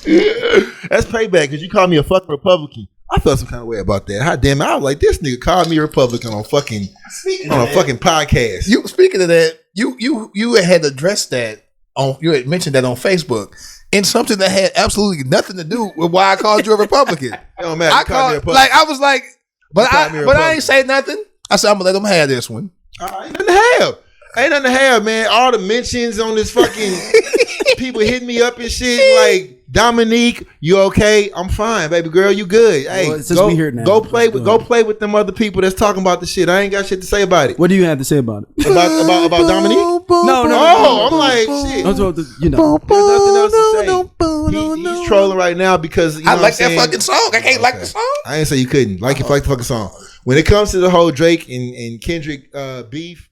That's payback because you called me a fucking Republican. I felt some kind of way about that. How damn it, I was like, this nigga called me a Republican on fucking podcast. You speaking of that, you had addressed that on. You had mentioned that on Facebook. In something that had absolutely nothing to do with why I called you a Republican. It don't matter. I was like, but I ain't say nothing. I said I'm gonna let them have this one. Ain't nothing to have, man. All the mentions on this fucking people hitting me up and shit like Dominique, you okay? I'm fine, baby girl. You good? Hey, well, go play with them other people that's talking about the shit. I ain't got shit to say about it. What do you have to say about it? About Dominique? No. I'm like shit. There's nothing else to say. He's trolling right now because I like that fucking song. I can't like the song. I didn't say you couldn't like the fucking song. When it comes to the whole Drake and Kendrick beef.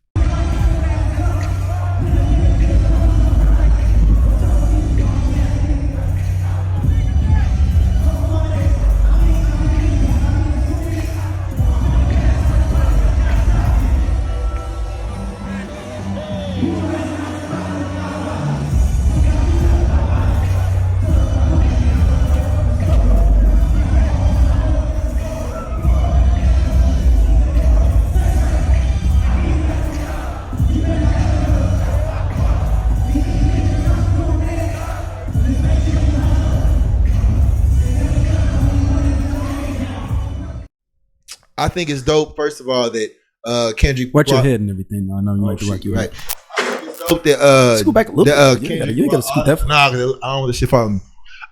I think it's dope, first of all, that Kendrick watch your head and everything. I know you like to rock your right. I think it's dope that scoot back a little bit. You ain't gotta scoot that far. Nah, cause I don't want the shit following me.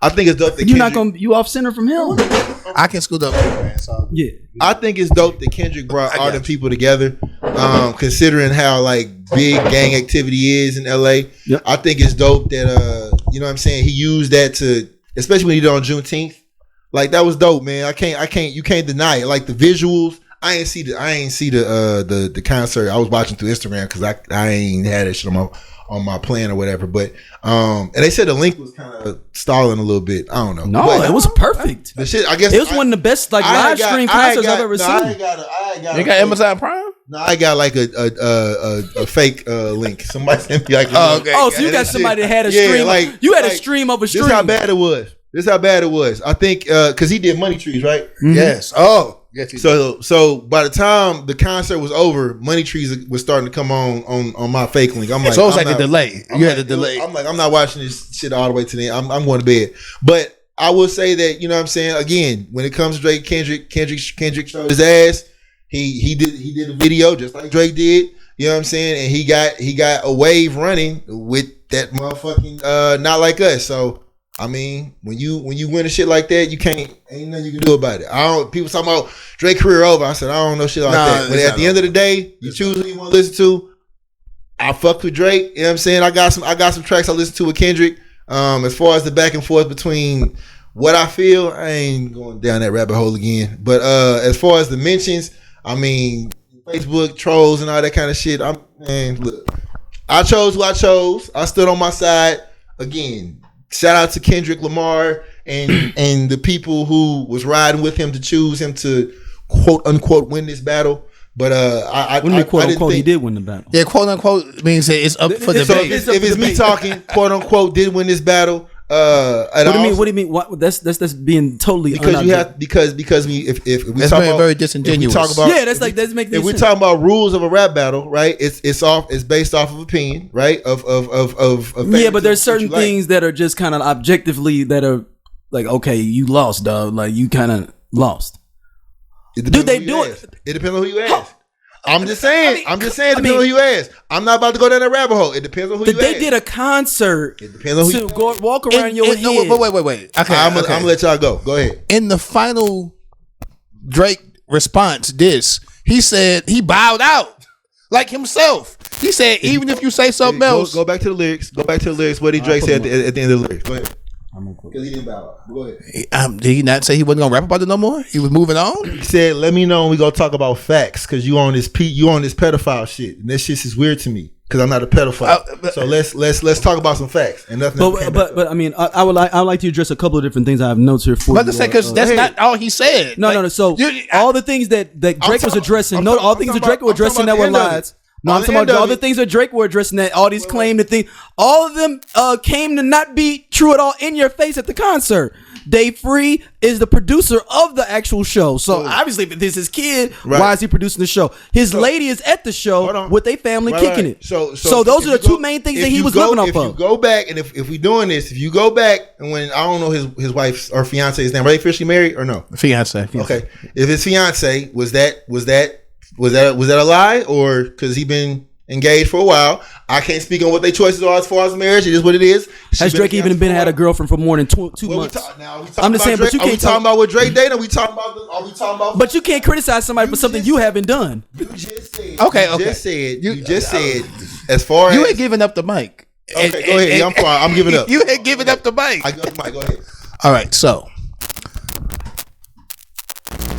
I think it's dope that you off center from him. I can scoot up, man. So. Yeah. I think it's dope that Kendrick brought all them people together. Considering how like big gang activity is in LA. Yep. I think it's dope that you know what I'm saying, he used that to, especially when he did on Juneteenth. Like that was dope, man. You can't deny it. Like the visuals, I ain't see the concert. I was watching through Instagram because I ain't had that shit on my plan or whatever. But and they said the link was kind of stalling a little bit. I don't know. No, but it was perfect. The shit, I guess it was one of the best like live stream concerts I've ever seen. You got Amazon Prime? No, I got like a fake link. Somebody sent me like, okay. Oh, so you got somebody that had a stream. Like you had a stream of a stream. This is how bad it was. I think because he did Money Trees, right? Mm-hmm. Yes. Oh, yes. So by the time the concert was over, Money Trees was starting to come on my fake link. I'm like, so it was like a delay. You had a delay. I'm like, I'm not watching this shit all the way to the end. I'm going to bed. But I will say that, you know what I'm saying, again, when it comes to Drake, Kendrick showed his ass. He did a video just like Drake did. You know what I'm saying? And he got a wave running with that motherfucking Not Like Us. So I mean, when you win a shit like that, ain't nothing you can do about it. People talking about Drake career over. I said I don't know shit like that. But at the end of the day, you choose who you want to listen to. I fucked with Drake. You know what I'm saying? I got some tracks I listen to with Kendrick. As far as the back and forth between what I feel, I ain't going down that rabbit hole again. But as far as the mentions, I mean, Facebook trolls and all that kind of shit. Look, I chose who I chose. I stood on my side. Again, shout out to Kendrick Lamar and the people who was riding with him to choose him to quote unquote win this battle. But quote unquote he did win the battle. Yeah, quote unquote means that it's up for debate. So if it's me talking, quote unquote did win this battle. What do you mean? What, that's being totally because you have because if we that's talk about very disingenuous. That's making if we talk about rules of a rap battle, right? It's based off of opinion, right? Of yeah, but there's certain things that are just kind of objectively that are like, okay, you lost, dog. Like you kind of lost. Do they do it? It depends on who you ask. I'm just saying. It depends on who you ask. I'm not about to go down that rabbit hole. It depends on who you ask. They did a concert. It depends on who you walk around your head. No, wait. Okay, I'm gonna let y'all go. Go ahead. In the final Drake response, he said he bowed out like himself. He said even if you say something else, go back to the lyrics. Go back to the lyrics. What did Drake say at the end of the lyrics? Go ahead. Because he didn't bow out. Go ahead. Did he not say he wasn't gonna rap about it no more? He was moving on. He said, "Let me know when we gonna talk about facts, because you on this pedophile shit, and that shit is weird to me because I'm not a pedophile. So let's talk about some facts and nothing." But I mean, I would like to address a couple of different things. I have notes here for. But to say because that's not all he said. No. So all the things that Drake was addressing, all the things that Drake was addressing that were lies. No, I'm talking about all the things that Drake were addressing. That all these claim to think, all of them came to not be true at all in your face at the concert. Dave Free is the producer of the actual show. So obviously, if this is his kid, why is he producing the show? His lady is at the show with their family kicking it. So those are the two main things that he was living off of. If you go back, and if we doing this, if you go back, and when I don't know his wife's or fiance's name, are they officially married or no? Fiance. Okay, if his fiance was that a lie, or because he been engaged for a while? I can't speak on what their choices are as far as marriage. It is what it is. Has Drake even had a girlfriend for more than 2 months? I'm just saying, but you can't. Are we talking about what Drake dated? Are we talking about? But you can't criticize somebody for something you haven't done. You just said. Okay. You just said. As far as you ain't giving up the mic. Okay, go ahead. I'm fine. I'm giving up. You ain't giving up the mic. I give up the mic. Go ahead. All right. So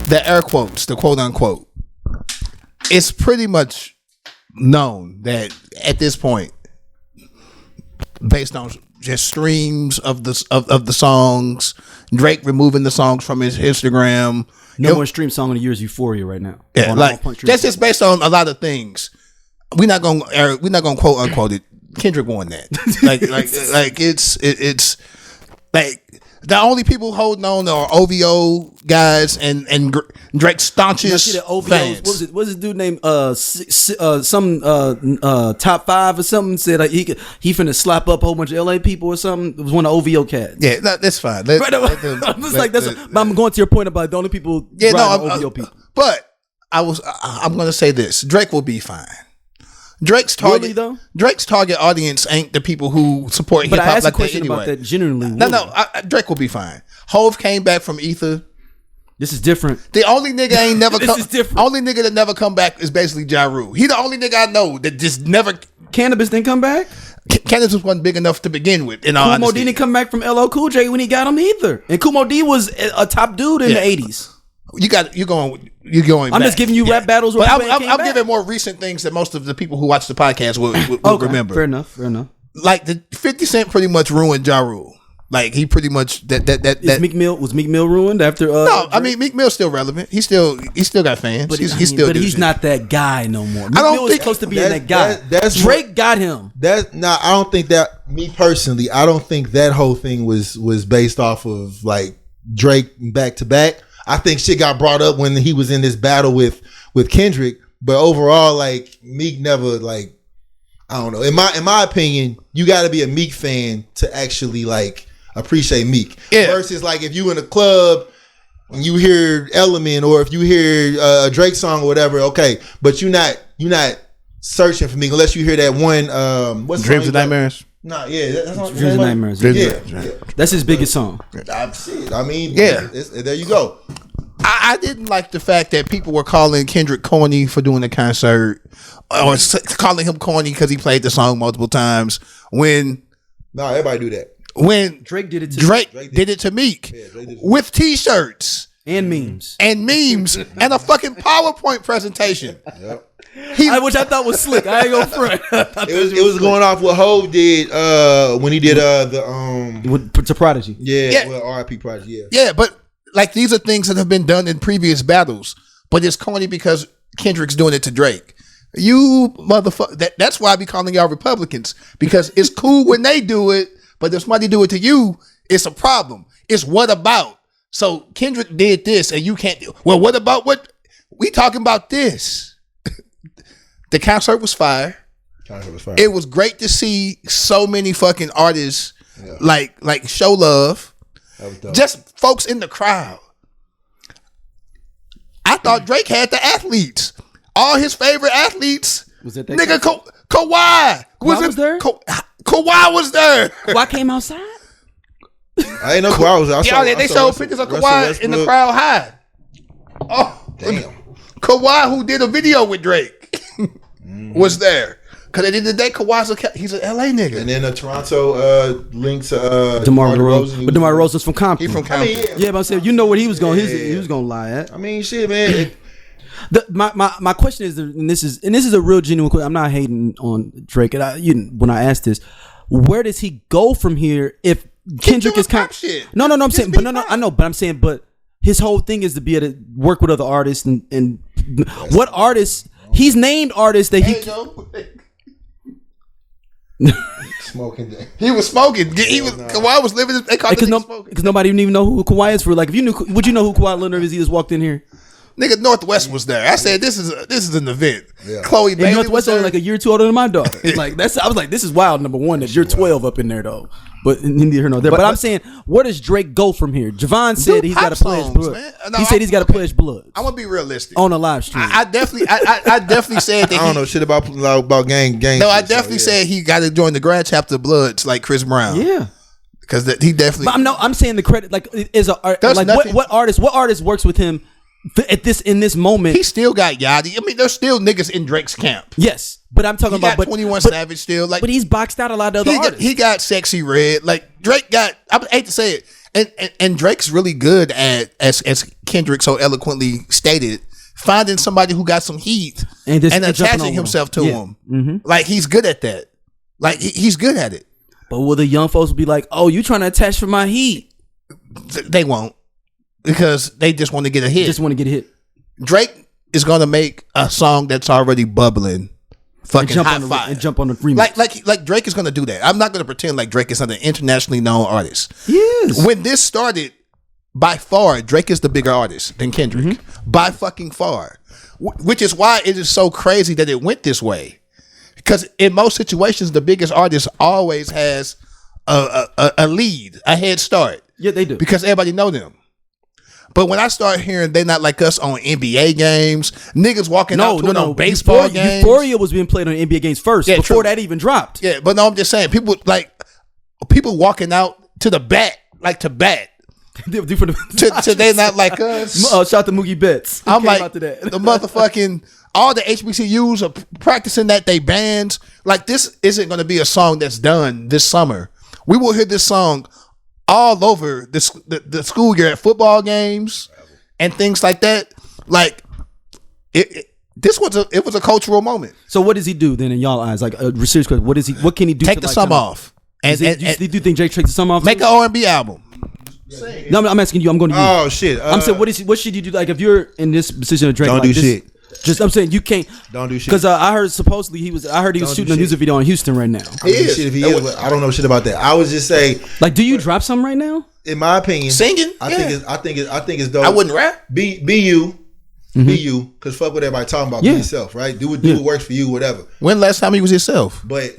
the air quotes, the quote unquote, it's pretty much known that at this point, based on just streams of the songs, Drake removing the songs from his Instagram. No more stream song of the year is Euphoria right now. Yeah, like that's just based on a lot of things. We're not gonna quote unquote it. Kendrick won that. like it's like the only people holding on are OVO guys and Drake's staunchest fans. What's this dude named some top 5 or something said like he finna slap up a whole bunch of LA people or something. It was one of OVO cats. Yeah, that's fine. I'm going to your point about the only people. Yeah, OVO people. But I'm gonna say this: Drake will be fine. Drake's target audience ain't the people who support hip hop like that anyway. About that genuinely. Drake will be fine. Hove came back from Ether. This is different. The only nigga ain't never this come. Is different. Only nigga that never come back is basically Ja Rule. He the only nigga I know that just never. Cannabis didn't come back. Cannabis wasn't big enough to begin with. Kool Moe didn't come back from LL Cool J when he got him either. And Kool Moe D was a top dude in the 80s. You're going. I'm just giving you rap battles. But I'm giving more recent things that most of the people who watch the podcast will remember. Fair enough. Like the 50 Cent pretty much ruined Ja Rule. Like he pretty much was Meek Mill ruined after? No, Drake? I mean Meek Mill's still relevant. He still got fans. But he's not that guy no more. Meek Mill was close to being that guy. Drake got him. I don't think that. Me personally, I don't think that whole thing was based off of like Drake back to back. I think shit got brought up when he was in this battle with Kendrick, but overall, like Meek never like, I don't know. In my opinion, you got to be a Meek fan to actually like appreciate Meek. Yeah. Versus like if you in a club and you hear Element or if you hear a Drake song or whatever, okay, but you're not searching for Meek unless you hear that one. What's Dreams and Nightmares? No, yeah, that's not Dreams and Nightmares. Yeah, that's his biggest song. I mean, there you go. I didn't like the fact that people were calling Kendrick corny for doing the concert, or calling him corny because he played the song multiple times. Everybody do that. When Drake did it to Drake did it to Meek with T-shirts and memes and a fucking PowerPoint presentation. Yep. Which I thought was slick. I ain't gonna front. It was going off what Hove did when he did to Prodigy. Yeah. Well, R.I.P. Prodigy. Yeah. Yeah, but like these are things that have been done in previous battles, but it's corny because Kendrick's doing it to Drake. You motherfucker. That's why I be calling y'all Republicans, because it's cool when they do it, but if somebody do it to you, it's a problem. It's what about? So Kendrick did this, and you can't. Well, what about what we talking about? This. The concert was fire. It was great to see so many fucking artists like show love. Just folks in the crowd. I thought Drake had the athletes. All his favorite athletes. Was it that nigga Kawhi? Was there? Kawhi was there. Kawhi came outside? I ain't know Kawhi was outside. They showed pictures of Kawhi in the crowd high. Oh, damn. Kawhi, who did a video with Drake, was there. Because at the end of the day, he's an LA nigga. And then a Toronto link to DeMar DeRozan. But DeMar DeRozan's from Compton. He from Compton. But I'm saying, you know what he was going. He was going to lie at. I mean, shit, man. My question is, and this is a real genuine question. I'm not hating on Drake. And when I ask this, where does he go from here if Kendrick is kind? No. I'm saying, but no. I know, but I'm saying, but his whole thing is to be able to work with other artists and what artists He's named artists that he. Smoking. He was smoking. Kawhi was living. They called him smoking because nobody even know who Kawhi is for. Like, if you knew, would you know who Kawhi Leonard is? He just walked in here. Nigga, Northwest was there. I said, "This is an event." Yeah. Chloe Bailey Northwest was like a year or two older than my daughter. Like I was like, this is wild. Number one, that you're 12 up in there though. But neither here nor there. But I'm saying, where does Drake go from here? Javon said he's got to pledge blood. He said he's got to pledge blood. I'm gonna be realistic on a live stream. I definitely said that. I don't know shit about gang. No, I definitely said he got to join the Grand Chapter Bloods like Chris Brown. Yeah. Because he definitely. But I'm saying the credit like is what artist works with him in this moment. He still got Yachty. I mean, there's still niggas in Drake's camp. Yes, but I'm talking about 21 Savage still like. But he's boxed out a lot of other artists. He got Sexy Red. Like Drake got. I hate to say it, and Drake's really good at as Kendrick so eloquently stated, finding somebody who got some heat and attaching himself to him. Mm-hmm. Like he's good at that. Like he's good at it. But will the young folks be like, "Oh, you trying to attach for my heat?" They won't, because they just want to get a hit. Just want to get a hit. Drake is gonna make a song that's already bubbling, fucking hot fire, and jump on the remix. Like Drake is gonna do that. I'm not gonna pretend like Drake is not an internationally known artist. Yes. When this started, by far, Drake is the bigger artist than Kendrick, by fucking far. Which is why it is so crazy that it went this way. Because in most situations, the biggest artist always has a lead, a head start. Yeah, they do. Because everybody know them. But when I start hearing They Not Like Us on NBA games, niggas walking out to on baseball games. Euphoria was being played on NBA games first, before that even dropped. Yeah, but no, I'm just saying, people walking out to the bat, like to bat. to They Not Like Us. Shout out to Moogie Betts. I'm like, the motherfucking, all the HBCUs are practicing that they bands. Like, this isn't going to be a song that's done this summer. We will hear this song all over the school year at football games and things like that. Like, it was a cultural moment. So what does he do then in y'all eyes? Like a serious question. What can he do? Take the summer off. And do you think Drake takes the summer off? Make an R&B album. No, I'm asking you. I'm going to you. Oh shit! I'm saying, what should you do? Like, if you're in this position of Drake, don't do shit. Just I'm saying you can't. Don't do shit. Because I heard supposedly he was shooting a music video in Houston right now. I don't know shit about that. I would just say, like, do you drop something right now? In my opinion, singing. I think it's dope. I wouldn't rap. Be you. Be you, because fuck what everybody talking about. Be yourself, right? Do what works for you, whatever. When last time he was yourself? But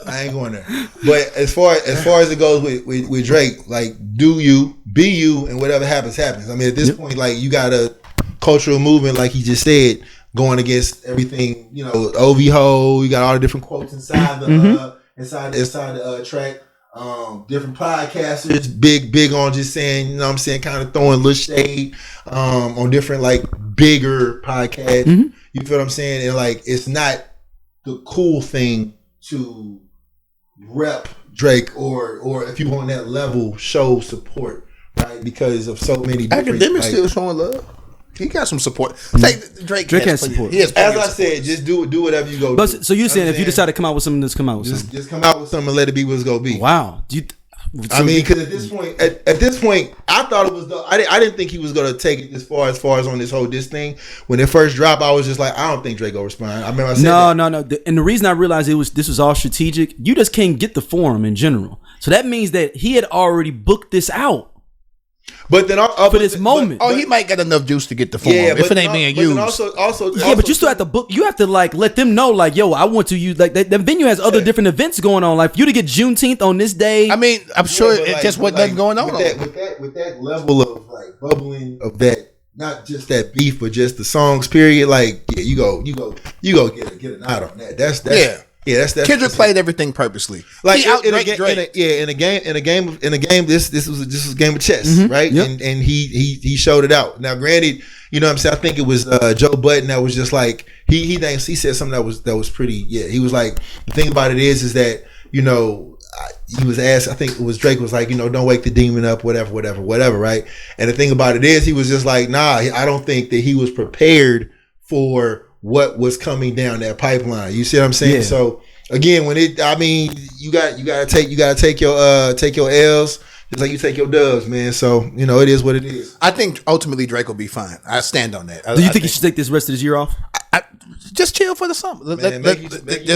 I ain't going there. But as far as it goes with Drake, like, do you, be you, and whatever happens. I mean, at this point, like, you got a cultural movement, like he just said, going against everything. You know, OV Ho. You got all the different quotes inside the track. Different podcasters, big on just saying, you know what I'm saying, kind of throwing little shade on different, like, bigger podcasts. You feel what I'm saying? And, like, it's not the cool thing to rep Drake or if you on that level, show support, right? Because of so many different, academics still showing love. He got some support. Like, Drake has support. As I said, just do whatever you go. But do. So you're saying if you decide to come out with something, just come out with something. Just come out with something and let it be what it's gonna be. Wow. I mean, because at this point, I thought it was. I didn't think he was gonna take it as far as on this thing. When it first dropped, I was just like, I don't think Drake will respond. I remember I said no. And the reason I realized this was all strategic. You just can't get the forum in general. So that means that he had already booked this out. But then for this moment, he might get enough juice to get the form if it ain't being used. But you still have to book. You have to, like, let them know, like, yo, I want to use, like, the venue has other different events going on. Like, for you to get Juneteenth on this day. I mean, I'm sure it just wasn't nothing going on. With that level of, like, bubbling of that, not just that beef, but just the songs. Period. Like, yeah, you go get a nod on that. That's that's Kendrick played everything purposely. Like, in a game, this was a game of chess, right? Yep. And he showed it out. Now, granted, you know what I'm saying, I think it was Joe Budden that was just like he said something that was pretty. Yeah, he was like, the thing about it is that, you know, he was asked, I think it was Drake was like, you know, don't wake the demon up, whatever, right? And the thing about it is, he was just like, nah, I don't think that he was prepared for what was coming down that pipeline. You see what I'm saying? Yeah. So again, you gotta take your L's. Just like you take your dubs, man. So, you know, it is what it is. I think ultimately Drake will be fine. I stand on that. Do you think he should take this rest of this year off? Just chill for the summer. Man, make music. If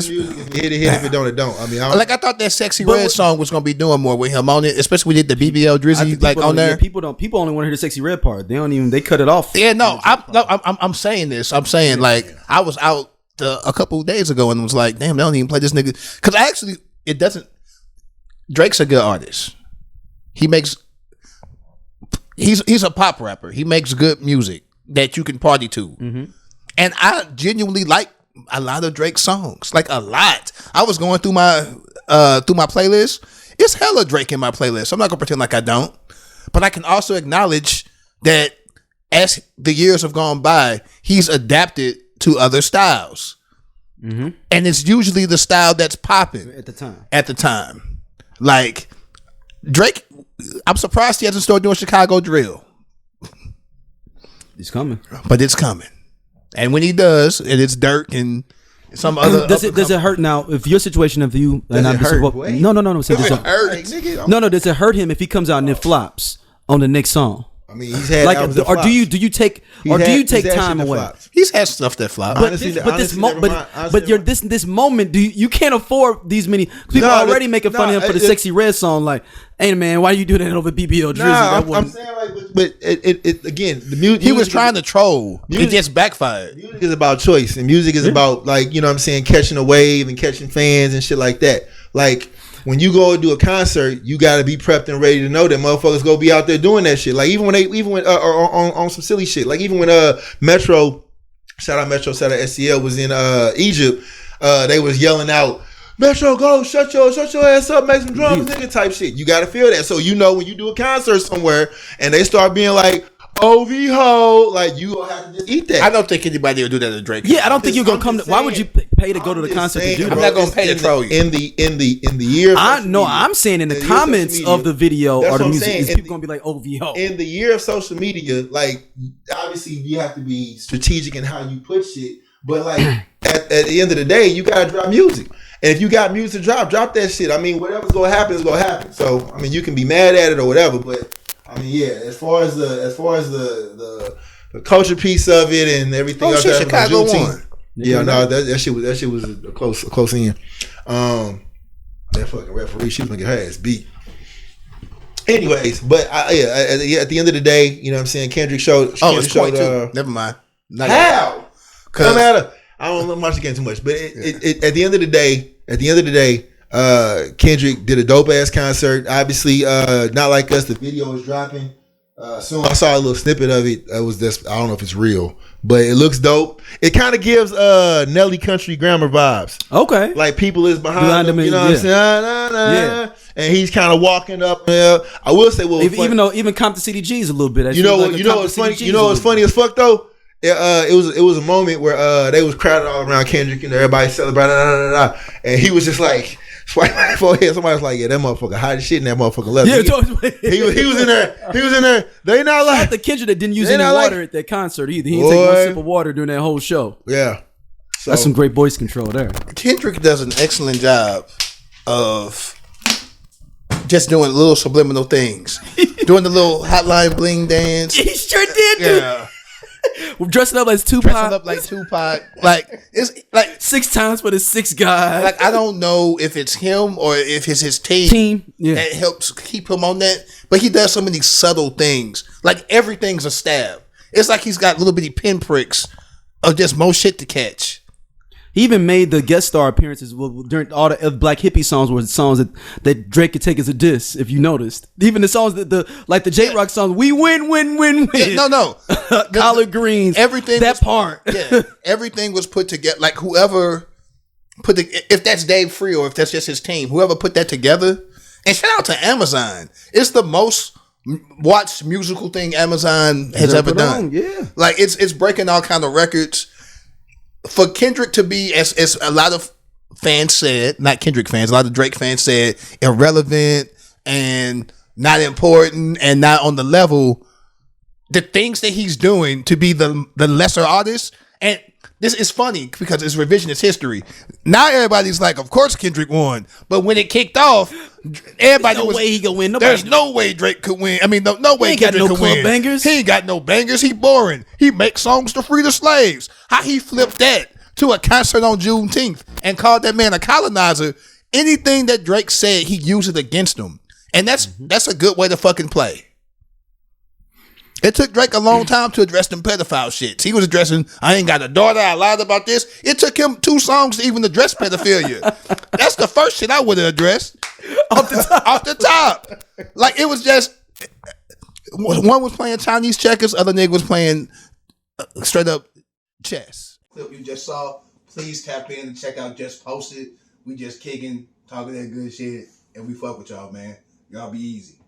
it hit, if it don't, it don't. I mean, I thought that Sexy Red song was gonna be doing more with him on it, especially when we did the BBL Drizzy like on there. Yeah, people only want to hear the Sexy Red part. They cut it off. Yeah, no, I'm saying this. I'm saying like I was out a couple of days ago and was like, damn, they don't even play this nigga because it doesn't. Drake's a good artist. He's a pop rapper. He makes good music that you can party to. Mm-hmm. And I genuinely like a lot of Drake songs. Like a lot. I was going through my playlist. It's hella Drake in my playlist. I'm not gonna pretend like I don't. But I can also acknowledge that as the years have gone by, he's adapted to other styles. Mm-hmm. And it's usually the style that's popping at the time. Like Drake, I'm surprised he hasn't started doing Chicago drill. It's coming. But it's coming. And when he does, and it's Dirk and some other. Does it hurt now? If your situation of you, does it hurt? No. Does it hurt? No. Does it hurt him if he comes out and it flops on the next song? I mean, he's had albums that or flop. do you take time away? Flops. He's had stuff that flop. But this moment, you can't afford these many people already making fun of him for the Sexy Red song. Like, hey man, why you do that over BBL Drizzy? I'm saying like, but it again, the music. He was trying to troll. It just backfired. Music is about choice, and music is about like, you know what I'm saying, catching a wave and catching fans and shit like that. Like, when you go and do a concert, you got to be prepped and ready to know that motherfuckers go be out there doing that shit. Like even when on some silly shit. Like even when Metro, shout out SCL was in Egypt, they was yelling out, Metro, go shut your ass up, make some drums, nigga type shit. You got to feel that. So you know when you do a concert somewhere and they start being like, OV ho, like you gonna have to just eat that. I don't think anybody will do that to Drake. Yeah, I don't think you're gonna come. Why would you pay to go to the concert to do that? I'm not gonna pay to troll you. In the year. I'm saying in the comments of the video or the music, is people gonna be like OV ho. In the year of social media, like obviously you have to be strategic in how you put shit, but like at the end of the day, you gotta drop music. And if you got music to drop that shit. I mean, whatever's gonna happen is gonna happen. So I mean, you can be mad at it or whatever, but. I mean, yeah. As far as the culture piece of it and everything else, shit, Chicago won. Yeah, no, that shit was a close in. That fucking referee, she was gonna get her ass beat. Anyways, but at the end of the day, you know what I'm saying. Kendrick showed. It's point two. Never mind. How? No matter. I don't watch the game too much, but at the end of the day. Kendrick did a dope ass concert. Obviously, Not Like Us. The video is dropping soon. I saw a little snippet of it. It was just, I don't know if it's real, but it looks dope. It kind of gives Nelly Country Grammar vibes. Okay, like people is behind him. You know what I'm saying? Yeah. And he's kind of walking up. I will say, well, even though Compton CDG is a little bit. You know what's funny? You know what's funny as fuck though. It was a moment where they was crowded all around Kendrick and everybody celebrating, and he was just like. Somebody was like, yeah, that motherfucker hot as shit in that motherfucker left. Yeah, he was in there. He was in there. They not like the Kendrick that didn't use any water at that concert either. He didn't take one sip of water during that whole show. Yeah. So, that's some great voice control there. Kendrick does an excellent job of just doing little subliminal things. Doing the little hotline bling dance. He sure did, dude. Yeah. Dressing up as Tupac. Like it's like 6 times for the 6 guys. Like I don't know if it's him or if it's his team that helps keep him on that. But he does so many subtle things. Like everything's a stab. It's like he's got little bitty pinpricks of just more shit to catch. He even made the guest star appearances during all the Black Hippie songs were songs that Drake could take as a diss, if you noticed. Even the songs that the J-Rock songs, we win. Yeah, no. Collard greens. Everything part. Yeah. Everything was put together. Like whoever if that's Dave Free or if that's just his team, whoever put that together. And shout out to Amazon. It's the most watched musical thing Amazon has ever done. Yeah. Like it's breaking all kind of records. For Kendrick to be, as a lot of fans said, not Kendrick fans, a lot of Drake fans said, irrelevant and not important and not on the level, the things that he's doing to be the lesser artist, and this is funny because it's revisionist history. Now everybody's like, of course Kendrick won. But when it kicked off, everybody There's no way he could win. Nobody there's no way Drake could win. I mean, no way ain't got Kendrick no could club win. bangers. He ain't got no bangers. He boring. He makes songs to free the slaves. How he flipped that to a concert on Juneteenth and called that man a colonizer. Anything that Drake said, he used it against him. And that's a good way to fucking play. It took Drake a long time to address them pedophile shits. He was addressing, I ain't got a daughter, I lied about this. It took him 2 songs to even address pedophilia. That's the first shit I would have addressed. Off the top. Like, it was just, one was playing Chinese checkers, other nigga was playing straight up chess. Clip you just saw, please tap in and check out Just Posted. We just kicking, talking that good shit, and we fuck with y'all, man. Y'all be easy.